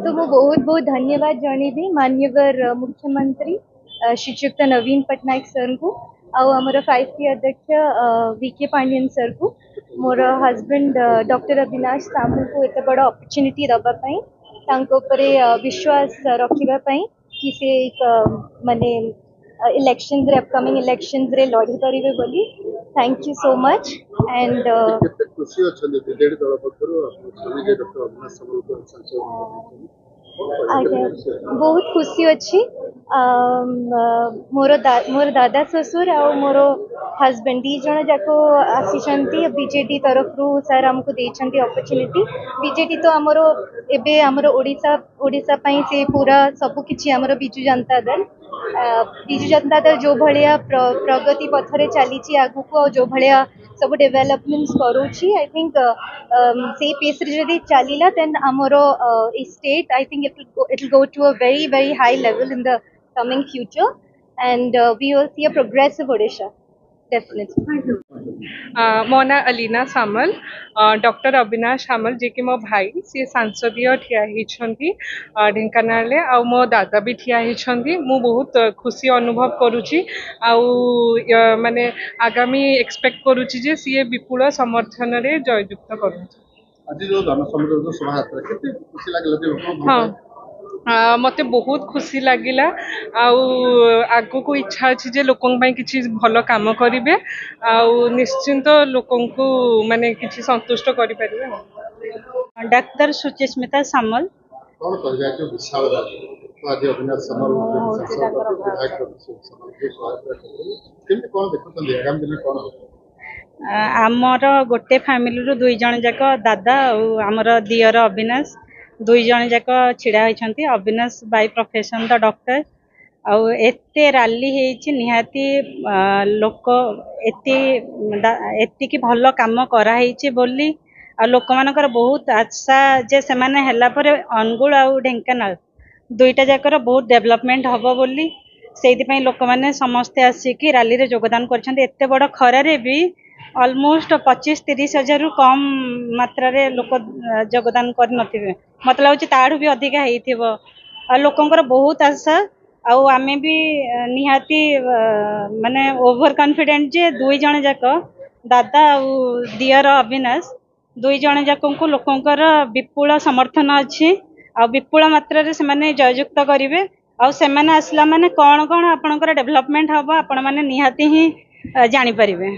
तो मु बहुत बहुत धन्यवाद जनइबी माननीय मुख्यमंत्री श्रीयुक्त नवीन पट्टनायक सर को आमर 5T अध्यक्ष VK पांडियन सर को मोर हस्बैंड डॉक्टर अविनाश सामल को एत बड़ अपॉर्चुनिटी दवापाई विश्वास रखापी कि से एक माने इलेक्शन अपकमिंग इलेक्शन रे लड़ी पारे बोली। Thank you so much and बहुत खुशी अच्छी मोर दादा ससुर आ मोर हस्बैंड दी जन जाक आसी बीजेडी तरफ रू सर आमको देछंती अपॉर्चुनिटी। बीजेडी तो आमर एबे आमर ओडिशा पई से पूरा सब किछि आमर बिजु जनता दल जो भलिया प्रगति पथरे चली आगु जो भलिया सब डेवलपमेंट्स करूची। आई थिंक से पेस रे जदी चलीला देन आमर state I think it will go to a very high level in the coming future and we will see a progressive Odisha definitely। मो ना अलीना सामल डॉक्टर अविनाश सामल जी की मो भाई सी सांसदीय ठिया होती ढेंकानाल आ मो दादा भी ठिया होती। मु बहुत खुशी अनुभव करुच्ची माने आगामी एक्सपेक्ट करुच्ची जे सी विपुल समर्थन रे जययुक्त करू। हाँ मत बहुत खुशी लगिला आगु को इच्छा अच्छी जे लोक किसी भल काम करेंगे निश्चिंत लोक माने किसी संतुष्ट करें। डाक्टर सुचिस्मिता सामल आमर गोटे फैमिली दुई जन जाक दादा आमर दियर अविनाश दुई जन जाक छिड़ा होती। Avinash by profession the doctor आते राली निहाती लोक एति भल काम कराई बोली लोक मानकर बहुत आशा जे से माने हला पर अनुगुल आ ढेंकानाल दुईटा जाकर बहुत डेवलपमेंट हम बोली से लोक मैंने समस्ते आसिकी राली रे योगदान करते बड़ खरारे भी ऑलमोस्ट 25-30 हजार रु कम मात्रा रे लोक योगदान कर नथिबे मतलब लगे ताड़ू भी अधिका हेइथिबो लोकंकर बहुत आशा आमे भी निहाती माने ओवर कॉन्फिडेंट जे दुई जन जाक दादा दियर अविनाश दुई जन जाक को लोकंकर विपुल समर्थन अच्छी विपुल मात्रा रे से माने जययुक्त करिवे से माने आसला माने कौन कौन आपनकर डेवलपमेंट हबो आपण माने निहाती ही जानि परिबे।